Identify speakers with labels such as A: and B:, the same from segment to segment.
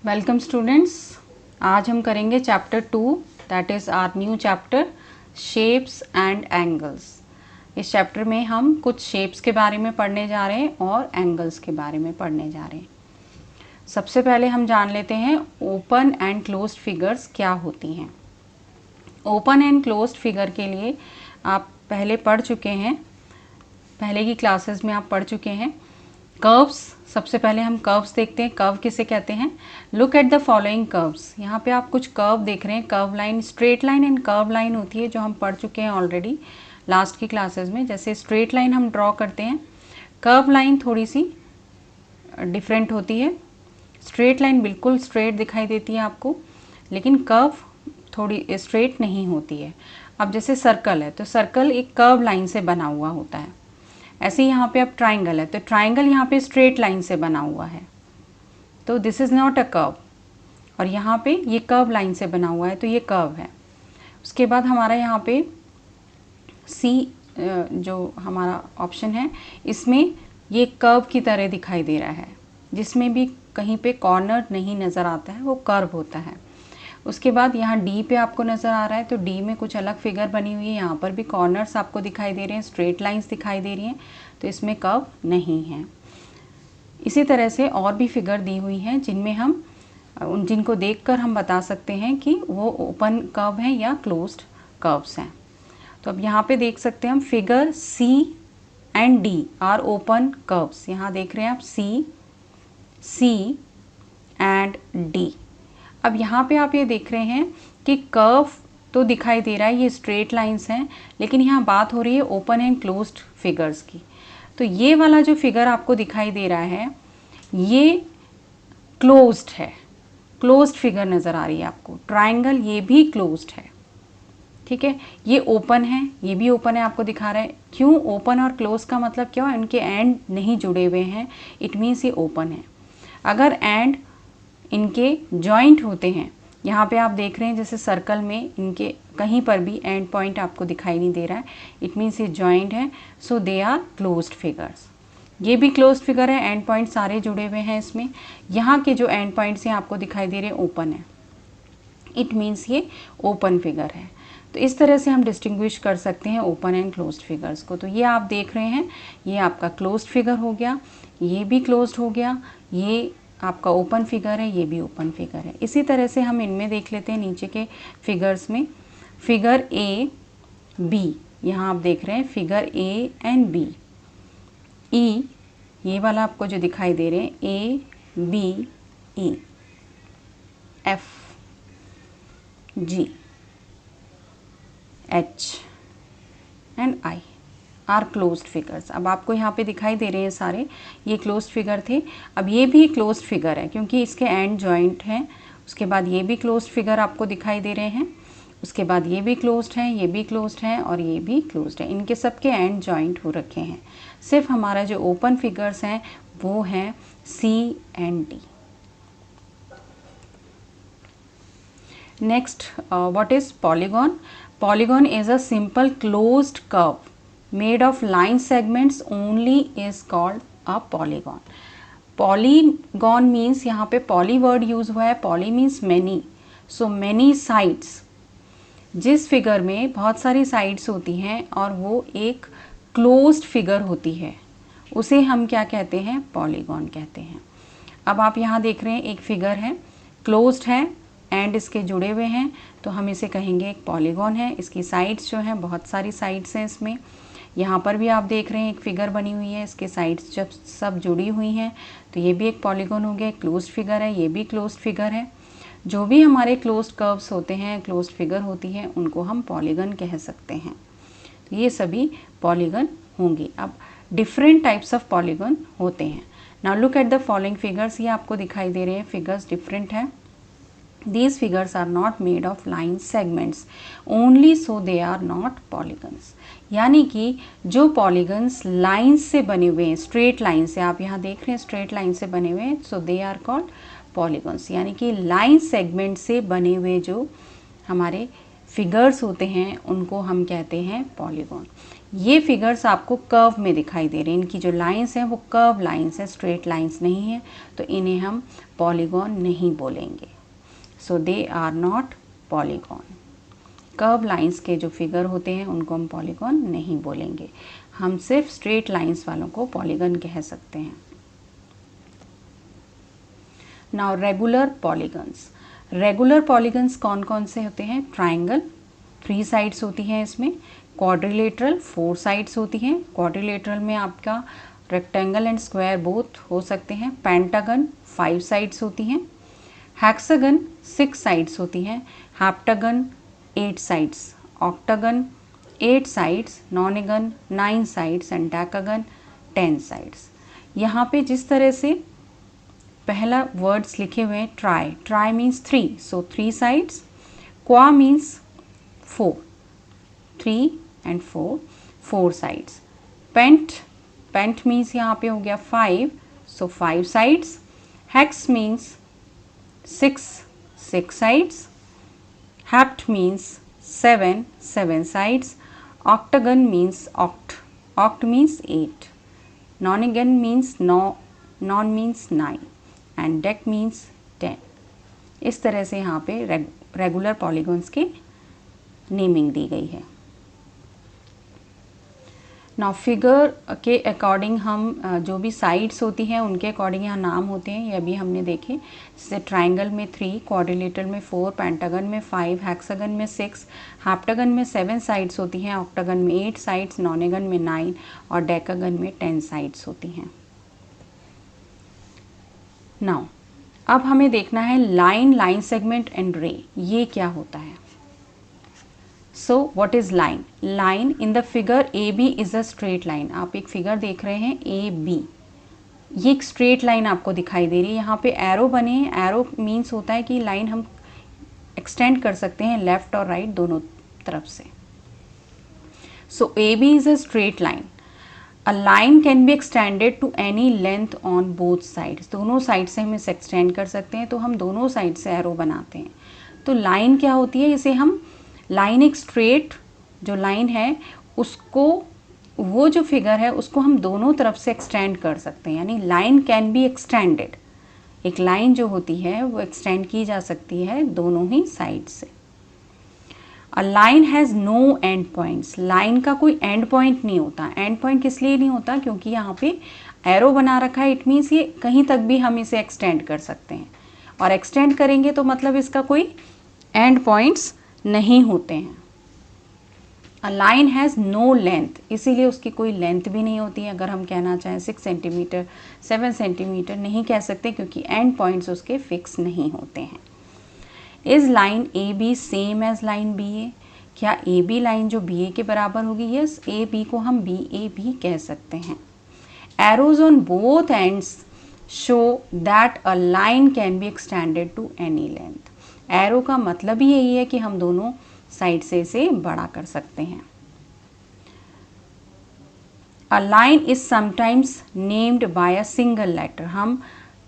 A: Welcome students. आज हम करेंगे chapter 2 that is our new chapter shapes and angles. इस चैप्टर में हम कुछ शेप्स के बारे में पढ़ने जा रहे हैं और एंगल्स के बारे में पढ़ने जा रहे हैं। सबसे पहले हम जान लेते हैं ओपन एंड क्लोज्ड फिगर्स क्या होती हैं। ओपन एंड क्लोज्ड फिगर के लिए आप पहले पढ़ चुके हैं, पहले की क्लासेस में आप पढ़ चुके हैं। कर्व्स, सबसे पहले हम कर्व्स देखते हैं। कर्व किसे कहते हैं? Look at the following curves. यहाँ पे आप कुछ कर्व देख रहे हैं। Curve line, straight line and curve line होती है जो हम पढ़ चुके हैं ऑलरेडी लास्ट की क्लासेस में। जैसे स्ट्रेट लाइन हम ड्रॉ करते हैं, कर्व लाइन थोड़ी सी डिफरेंट होती है। स्ट्रेट लाइन बिल्कुल स्ट्रेट दिखाई देती है आपको, लेकिन कर्व थोड़ी स्ट्रेट नहीं होती है। अब जैसे सर्कल है तो सर्कल एक कर्व लाइन से बना हुआ होता है। ऐसे ही यहाँ पे अब ट्राइंगल है तो ट्राइंगल यहाँ पे स्ट्रेट लाइन से बना हुआ है, तो this is not a curve. और यहाँ पे ये कर्व लाइन से बना हुआ है तो ये कर्व है। उसके बाद हमारा यहाँ पे सी जो हमारा ऑप्शन है, इसमें ये कर्व की तरह दिखाई दे रहा है, जिसमें भी कहीं पे कॉर्नर नहीं नज़र आता है वो कर्व होता है। उसके बाद यहाँ डी पे आपको नज़र आ रहा है तो डी में कुछ अलग फिगर बनी हुई है। यहाँ पर भी कॉर्नर्स आपको दिखाई दे रहे हैं, स्ट्रेट लाइंस दिखाई दे रही हैं, तो इसमें कर्व नहीं है। इसी तरह से और भी फिगर दी हुई हैं जिनमें हम जिनको देखकर हम बता सकते हैं कि वो ओपन कर्व है या क्लोज्ड कर्व्स हैं। तो अब यहाँ पे देख सकते हैं हम figure C and D are open curves. यहाँ देख रहे हैं आप सी एंड डी। अब यहाँ पे आप ये देख रहे हैं कि कर्व तो दिखाई दे रहा है, ये स्ट्रेट लाइंस हैं, लेकिन यहाँ बात हो रही है ओपन एंड क्लोज्ड फिगर्स की। तो ये वाला जो फिगर आपको दिखाई दे रहा है ये क्लोज्ड है, क्लोज्ड फिगर नज़र आ रही है आपको। ट्राइंगल ये भी क्लोज्ड है, ठीक है। ये ओपन है, ये भी ओपन है, आपको दिखा रहा है। क्यों ओपन और क्लोज का मतलब क्या है? इनके एंड नहीं जुड़े हुए हैं, इट मीन्स ये ओपन है। अगर एंड इनके जॉइंट होते हैं, यहाँ पे आप देख रहे हैं जैसे सर्कल में इनके कहीं पर भी एंड पॉइंट आपको दिखाई नहीं दे रहा है, इट मीन्स ये जॉइंट है, सो दे आर क्लोज्ड फिगर्स। ये भी क्लोज्ड फिगर है, एंड पॉइंट सारे जुड़े हुए हैं इसमें। यहाँ के जो एंड पॉइंट्स हैं आपको दिखाई दे रहे हैं ओपन है, इट मीन्स ये ओपन फिगर है। तो इस तरह से हम डिस्टिंग्विश कर सकते हैं ओपन एंड क्लोज्ड फिगर्स को। तो ये आप देख रहे हैं, ये आपका क्लोज्ड फिगर हो गया, ये भी क्लोज्ड हो गया, ये आपका ओपन फिगर है, ये भी ओपन फिगर है। इसी तरह से हम इनमें देख लेते हैं नीचे के फिगर्स में। फिगर ए बी, यहाँ आप देख रहे हैं figure A and B. E, ये वाला आपको जो दिखाई दे रहे हैं A B E, F G H and I are closed figures. अब आपको यहाँ पे दिखाई दे रहे हैं सारे, ये क्लोज्ड फिगर थे। अब ये भी क्लोज्ड फिगर है क्योंकि इसके एंड जॉइंट हैं। उसके बाद ये भी क्लोज्ड फिगर आपको दिखाई दे रहे हैं। उसके बाद ये भी क्लोज्ड हैं, ये भी क्लोज्ड हैं और ये भी क्लोज्ड है। इनके सबके एंड जॉइंट हो रखे हैं। सिर्फ हमारा जो ओपन फिगर्स हैं वो हैं C and D. Next, what is polygon? Polygon is a simple closed curve made of line segments only is called a polygon. Polygon means यहाँ पे poly word use हुआ है, poly means many, so many sides। जिस figure में बहुत सारी sides होती हैं और वो एक closed फिगर होती है उसे हम क्या कहते हैं? पॉलीगॉन कहते हैं। अब आप यहाँ देख रहे हैं एक फिगर है, क्लोज्ड है, एंड इसके जुड़े हुए हैं, तो हम इसे कहेंगे एक पॉलीगॉन है। इसकी साइड्स जो हैं, बहुत सारी साइड्स हैं इसमें। यहाँ पर भी आप देख रहे हैं एक फिगर बनी हुई है, इसके साइड्स जब सब जुड़ी हुई हैं तो ये भी एक पॉलीगॉन हो गया, क्लोज्ड फिगर है, ये भी क्लोज्ड फिगर है। जो भी हमारे क्लोज्ड कर्व्स होते हैं, क्लोज्ड फिगर होती है, उनको हम पॉलीगॉन कह सकते हैं। तो ये सभी पॉलीगॉन होंगी। अब डिफरेंट टाइप्स ऑफ पॉलीगॉन होते हैं। Now look at the following figures. ये आपको दिखाई दे रहे हैं फिगर्स डिफरेंट है। These figures are not made of line segments only, so they are not polygons। यानी कि जो पॉलीगन्स लाइन्स से बने हुए हैं, स्ट्रेट लाइन से, आप यहाँ देख रहे हैं स्ट्रेट लाइन से बने हुए हैं, सो दे आर कॉल्ड पॉलीगन्स। यानी कि लाइन सेगमेंट से बने हुए जो हमारे फिगर्स होते हैं उनको हम कहते हैं पॉलीगॉन। ये फिगर्स आपको कर्व में दिखाई दे रहे हैं, इनकी जो लाइंस हैं वो कर्व लाइंस हैं, स्ट्रेट लाइंस नहीं है, तो इन्हें हम पॉलीगॉन नहीं बोलेंगे। So they are not polygon. Curve lines के जो फिगर होते हैं उनको हम पॉलीगॉन नहीं बोलेंगे, हम सिर्फ स्ट्रेट लाइंस वालों को पॉलीगॉन कह सकते हैं। Now regular polygons. Regular polygons कौन कौन से होते हैं? ट्राइंगल 3 साइड्स होती हैं इसमें, क्वाड्रिलेटरल 4 साइड्स होती हैं, क्वाड्रिलेटरल में आपका रेक्टेंगल एंड स्क्वायर बोथ हो सकते हैं, पेंटागन 5 साइड्स होती हैं, हेक्सागन 6 साइड्स होती हैं, heptagon 8 sides, octagon 8 sides, nonagon 9 sides and decagon 10 sides. यहाँ पे जिस तरह से पहला वर्ड्स लिखे हुए हैं tri, tri means 3, so 3 sides, qua means 4, 3 and 4, 4 sides, pent, pent means यहाँ पे हो गया 5, so 5 sides, hex means 6, 6 sides, hept means 7, 7 sides, octagon means oct means 8, nonagon means non means 9 and dec means 10। इस तरह से यहाँ पे regular polygons की नेमिंग दी गई है। नाउ फिगर के अकॉर्डिंग हम जो भी साइड्स होती हैं उनके अकॉर्डिंग यहाँ नाम होते हैं, ये अभी हमने देखे, जैसे ट्राइंगल में 3, क्वाड्रिलेटरल में 4, पेंटागन में 5, हेक्सागन में 6, हेप्टागन में 7 साइड्स होती हैं, ऑक्टागन में 8 साइड्स, नॉनेगन में 9 और डेकागन में 10 साइड्स होती हैं। नाउ अब हमें देखना है लाइन, लाइन सेगमेंट एंड रे, ये क्या होता है। So what is line? Line in the figure A B is a straight line. आप एक फिगर देख रहे हैं ए बी, ये एक स्ट्रेट लाइन आपको दिखाई दे रही है, यहाँ पे एरो बने हैं, एरो मीन्स होता है कि लाइन हम एक्सटेंड कर सकते हैं लेफ्ट और राइट दोनों तरफ से। So A B is a straight line, a line can be extended to any length on both sides, दोनों साइड से हम इसे एक्सटेंड कर सकते हैं, तो हम दोनों साइड से एरो बनाते हैं। तो लाइन क्या होती है, इसे हम लाइन, एक स्ट्रेट जो लाइन है उसको, वो जो फिगर है उसको हम दोनों तरफ से एक्सटेंड कर सकते हैं, यानी लाइन कैन बी एक्सटेंडेड। एक लाइन जो होती है वो एक्सटेंड की जा सकती है दोनों ही साइड से। A line has no end points, line का कोई एंड पॉइंट नहीं होता। एंड पॉइंट इसलिए नहीं होता क्योंकि यहाँ पे एरो बना रखा है, इट मीन्स ये कहीं तक भी हम इसे एक्सटेंड कर सकते हैं, और एक्सटेंड करेंगे तो मतलब इसका कोई एंड पॉइंट्स नहीं होते हैं। A line has no length, इसीलिए उसकी कोई लेंथ भी नहीं होती है। अगर हम कहना चाहें 6 सेंटीमीटर 7 सेंटीमीटर नहीं कह सकते क्योंकि एंड पॉइंट्स उसके फिक्स नहीं होते हैं। Is line A B same as line B A, क्या ए बी लाइन जो बी ए के बराबर होगी? यस, ए बी को हम बी ए भी कह सकते हैं। Arrows on both ends show that a line can be extended to any length. Arrow का मतलब ही यही है कि हम दोनों साइड से इसे बड़ा कर सकते हैं। A line is sometimes named by a single letter, हम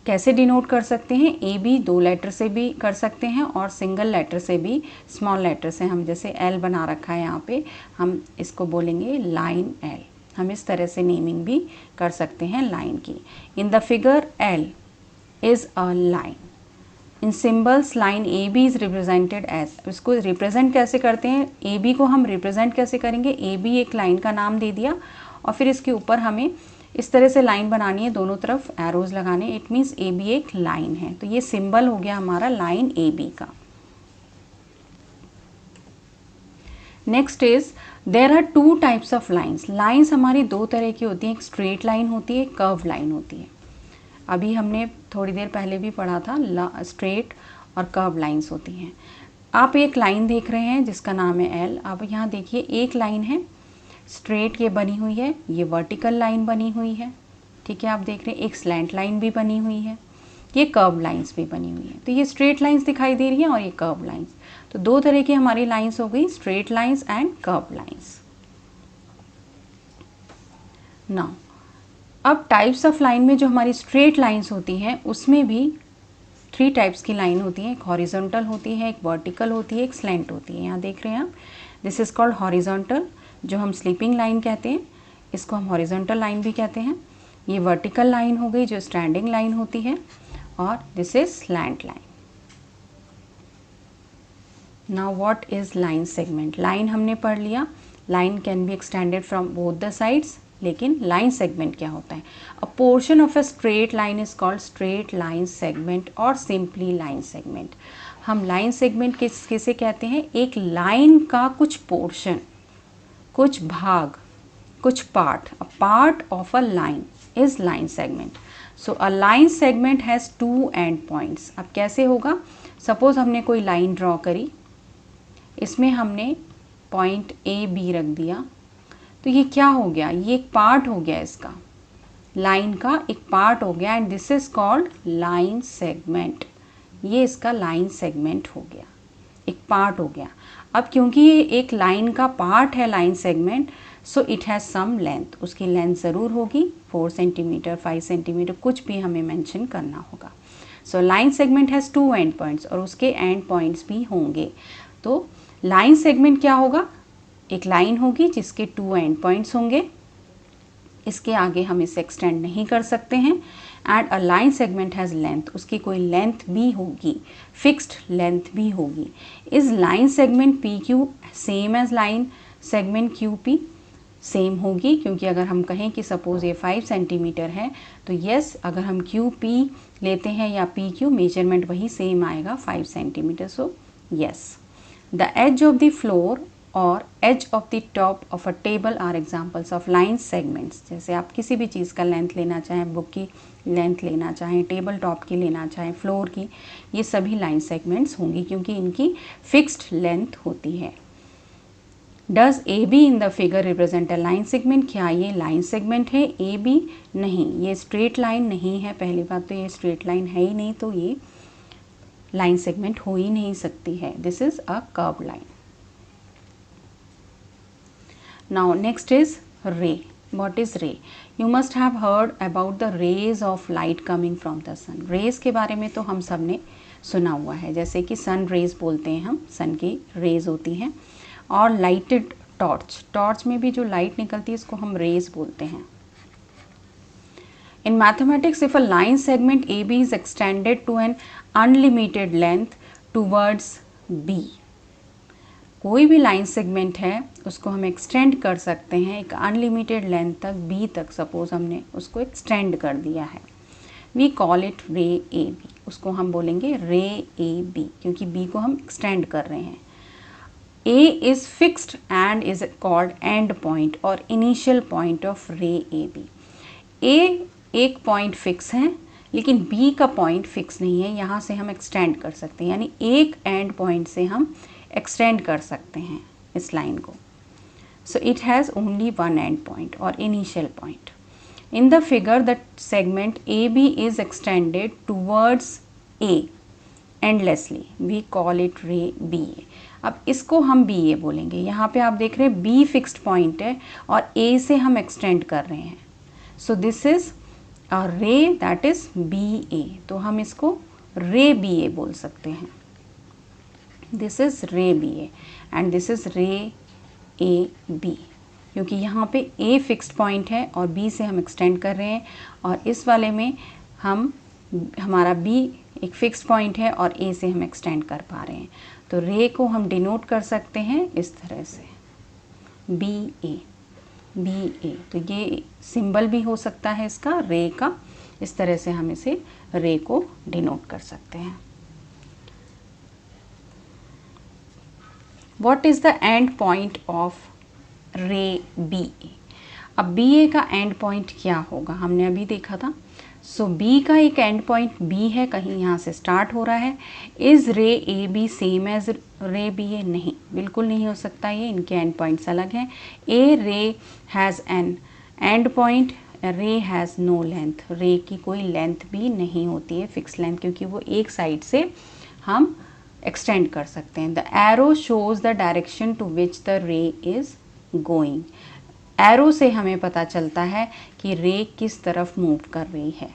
A: कैसे डिनोट कर सकते हैं? ए बी 2 लेटर से भी कर सकते हैं और सिंगल लेटर से भी, स्मॉल लेटर से, हम जैसे एल बना रखा है यहाँ पे, हम इसको बोलेंगे लाइन एल। हम इस तरह से नेमिंग भी कर सकते हैं लाइन की। In the figure L is a line. In symbols line A B is represented as, इसको रिप्रेजेंट कैसे करते हैं? ए बी को हम रिप्रेजेंट कैसे करेंगे? ए बी एक लाइन का नाम दे दिया और फिर इसके ऊपर हमें इस तरह से लाइन बनानी है, दोनों तरफ एरोज लगाने, इट मीन्स ए बी एक लाइन है। तो ये सिंबल हो गया हमारा लाइन ए बी का। Next is there are 2 types of lines. Lines हमारी 2 तरह की होती हैं, एक स्ट्रेट लाइन होती है, एक कर्व लाइन होती है। अभी हमने थोड़ी देर पहले भी पढ़ा था, स्ट्रेट और कर्व लाइंस होती हैं। आप एक लाइन देख रहे हैं जिसका नाम है एल। अब यहाँ देखिए एक लाइन है स्ट्रेट, ये बनी हुई है, ये वर्टिकल लाइन बनी हुई है, ठीक है, आप देख रहे हैं। एक स्लैंट लाइन भी बनी हुई है, ये कर्व लाइंस भी बनी हुई है। तो ये स्ट्रेट लाइंस दिखाई दे रही हैं और ये कर्व लाइंस। तो 2 तरह की हमारी लाइंस हो गई, straight lines and curve lines. Now अब टाइप्स ऑफ लाइन में जो हमारी स्ट्रेट लाइंस होती हैं उसमें भी 3 टाइप्स की लाइन होती हैं। एक हॉरिजॉन्टल होती है, एक वर्टिकल होती है, एक स्लैंट होती है। यहाँ देख रहे हैं आप, दिस इज कॉल्ड हॉरिजॉन्टल, जो हम स्लीपिंग लाइन कहते हैं, इसको हम हॉरिजॉन्टल लाइन भी कहते हैं। ये वर्टिकल लाइन हो गई जो स्टैंडिंग लाइन होती है, और this is slant line. Now what is line segment? Line हमने पढ़ लिया, line can be extended from both the sides, लेकिन लाइन सेगमेंट क्या होता है? अ portion of a straight line is called straight line segment और सिंपली लाइन सेगमेंट। हम line segment किसे कहते हैं? एक लाइन का कुछ पोर्शन, कुछ भाग, कुछ part, a part of a line is line segment. So a line segment has two end points. अब कैसे होगा? सपोज हमने कोई लाइन ड्रॉ करी, इसमें हमने पॉइंट ए बी रख दिया, तो ये क्या हो गया? ये एक पार्ट हो गया, इसका लाइन का एक पार्ट हो गया, and this is called line segment. ये इसका लाइन सेगमेंट हो गया, एक पार्ट हो गया। अब क्योंकि ये एक लाइन का पार्ट है line segment, so it has some length, उसकी लेंथ ज़रूर होगी 4 सेंटीमीटर, 5 सेंटीमीटर, कुछ भी हमें मेंशन करना होगा। So line segment has two end points, और उसके एंड पॉइंट्स भी होंगे। तो लाइन सेगमेंट क्या होगा? एक लाइन होगी जिसके टू एंड पॉइंट्स होंगे, इसके आगे हम इसे एक्सटेंड नहीं कर सकते हैं, and a line segment has length, उसकी कोई लेंथ भी होगी, फिक्स्ड लेंथ भी होगी। Is line segment P Q same as line segment Q P? Same होगी, क्योंकि अगर हम कहें कि सपोज ये 5 सेंटीमीटर है, तो यस, अगर हम क्यू पी लेते हैं या पी क्यू, मेजरमेंट वही सेम आएगा 5 centimetre. So yes, the edge of the floor और edge of the top of a table are examples of line segments. जैसे आप किसी भी चीज़ का लेंथ लेना चाहें, बुक की लेंथ लेना चाहें, टेबल टॉप की लेना चाहें, फ्लोर की, ये सभी लाइन सेगमेंट्स होंगी क्योंकि इनकी फिक्स्ड लेंथ होती है। Does A be in the figure represent a line segment? क्या ये लाइन सेगमेंट है ए बी? नहीं, ये स्ट्रेट लाइन नहीं है। पहली बात तो ये स्ट्रेट लाइन है ही नहीं, तो ये लाइन सेगमेंट हो ही नहीं सकती है। This is a curve line. Now next is ray. What is ray? You must have heard about the rays of light coming from the sun. Rays के बारे में तो हम सब ने सुना हुआ है, जैसे कि सन रेज बोलते हैं हम, सन की रेज होती हैं, और लाइटेड टॉर्च, टॉर्च में भी जो लाइट निकलती है इसको हम रेज बोलते हैं। In mathematics, if a line segment AB is extended to an unlimited length towards B, कोई भी लाइन सेगमेंट है उसको हम एक्सटेंड कर सकते हैं एक अनलिमिटेड लेंथ तक, बी तक। सपोज हमने उसको एक्सटेंड कर दिया है, वी कॉल इट रे ए बी, उसको हम बोलेंगे रे ए बी, क्योंकि बी को हम एक्सटेंड कर रहे हैं। A is fixed and is called end point और initial point of ray A B. ए एक पॉइंट फिक्स है, लेकिन बी का पॉइंट फिक्स नहीं है, यहाँ से हम एक्सटेंड कर सकते हैं, यानी एक एंड पॉइंट से हम एक्सटेंड कर सकते हैं इस लाइन को। So it has only one end point और initial point. In the figure the segment A B is extended towards A endlessly, we call it ray B A. अब इसको हम बी ए बोलेंगे। यहाँ पे आप देख रहे हैं बी फिक्स्ड पॉइंट है और ए से हम एक्सटेंड कर रहे हैं। सो दिस इज अ रे दैट इज बी ए, तो हम इसको रे बी ए बोल सकते हैं। This is ray B A and this is ray A B, क्योंकि यहाँ पे ए फिक्स्ड पॉइंट है और बी से हम एक्सटेंड कर रहे हैं, और इस वाले में हम हमारा बी एक फिक्स्ड पॉइंट है और ए से हम एक्सटेंड कर पा रहे हैं। तो रे को हम डिनोट कर सकते हैं इस तरह से, बी ए, बी ए। तो ये सिंबल भी हो सकता है इसका रे का, इस तरह से हम इसे रे को डिनोट कर सकते हैं। What is the end point of ray BA? अब बी ए का एंड पॉइंट क्या होगा, हमने अभी देखा था। सो बी का एक एंड पॉइंट बी है, कहीं यहाँ से स्टार्ट हो रहा है। इज़ रे ए बी सेम एज रे बी ए? नहीं, बिल्कुल नहीं हो सकता, ये इनके एंड पॉइंट्स अलग हैं। ए रे हैज़ एन एंड पॉइंट, रे हैज़ नो लेंथ, रे की कोई लेंथ भी नहीं होती है फिक्स लेंथ, क्योंकि वो एक साइड से हम एक्सटेंड कर सकते हैं। The arrow shows the direction to which the ray is going. Arrow से हमें पता चलता है कि रे किस तरफ मूव कर रही है।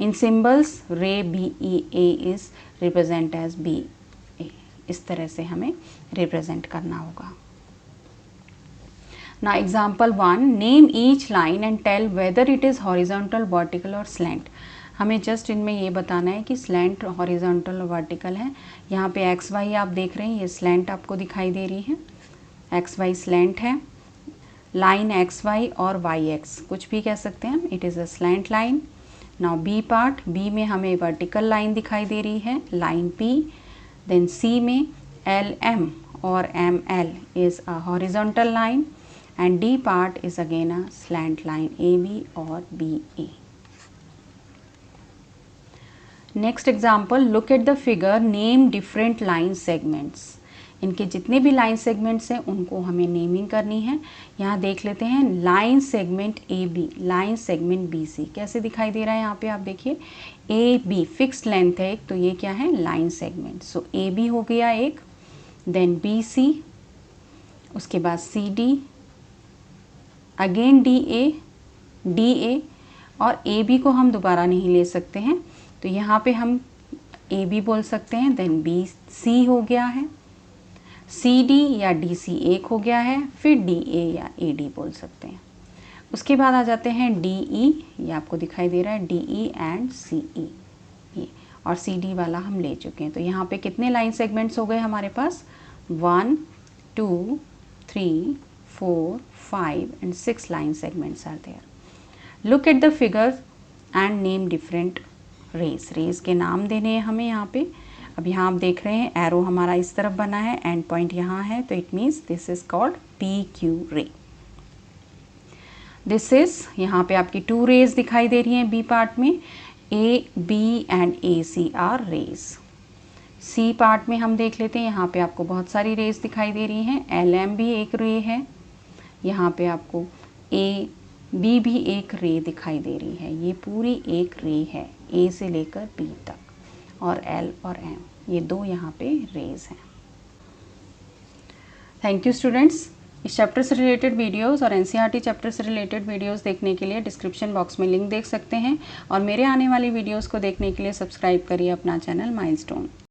A: In symbols ray B E A is represent as B A, इस तरह से हमें रिप्रेजेंट करना होगा। Now example 1, name each line and tell whether it is horizontal, vertical और slant. हमें जस्ट इनमें ये बताना है कि स्लैंट, हॉरिजॉन्टल और वर्टिकल है. यहाँ पे एक्स वाई आप देख रहे हैं, ये स्लैंट आपको दिखाई दे रही है, एक्स वाई स्लैंट है. लाइन एक्स वाई और वाई एक्स कुछ भी कह सकते हैं हम, it is a slant line. Now B part, B में हमें वर्टिकल लाइन दिखाई दे रही है, लाइन पी. देन सी में एल एम और M L is a horizontal line and D part is again a slant line A B और B A. Next example, look at the figure, name different line segments. इनके जितने भी line segments हैं उनको हमें naming करनी है. यहाँ देख लेते हैं line segment A B, line segment B C कैसे दिखाई दे रहा है. यहाँ पे आप देखिए ए बी फिक्स्ड लेंथ है एक, तो ये क्या है, line segment. So A B हो गया एक, देन बी सी, उसके बाद C D, again D A और ए बी को हम दोबारा नहीं ले सकते हैं, तो यहाँ पे हम ए बी बोल सकते हैं. देन बी सी हो गया है, सी डी या डी सी एक हो गया है, फिर डी ए या ए डी बोल सकते हैं. उसके बाद आ जाते हैं डी ई, ये आपको दिखाई दे रहा है डी ई एंड सी ई, ये और सी डी वाला हम ले चुके हैं. तो यहाँ पे कितने लाइन सेगमेंट्स हो गए हमारे पास, 1 2 3 4 5 and 6 line segments are there. Look at the figures and name different rays. Rays के नाम देने हैं हमें यहाँ पे. अब यहाँ आप देख रहे हैं एरो हमारा इस तरफ बना है, एंड पॉइंट यहाँ है, तो it means this is called P Q रे. दिस इज, यहाँ पे आपकी 2 रेज दिखाई दे रही हैं बी पार्ट में, A B and A C are rays. C part में हम देख लेते हैं, यहाँ पे आपको बहुत सारी रेज दिखाई दे रही हैं. एल एम भी एक रे है, यहाँ पे आपको ए बी भी एक रे दिखाई दे रही है. ये पूरी एक रे है ए से लेकर बी तक, और एल और एम ये 2 यहाँ पे रेज हैं. Thank you students. इस चैप्टर से रिलेटेड वीडियोस और एनसीईआरटी चैप्टर से रिलेटेड वीडियोस देखने के लिए डिस्क्रिप्शन बॉक्स में लिंक देख सकते हैं, और मेरे आने वाली वीडियोस को देखने के लिए सब्सक्राइब करिए अपना चैनल माइलस्टोन.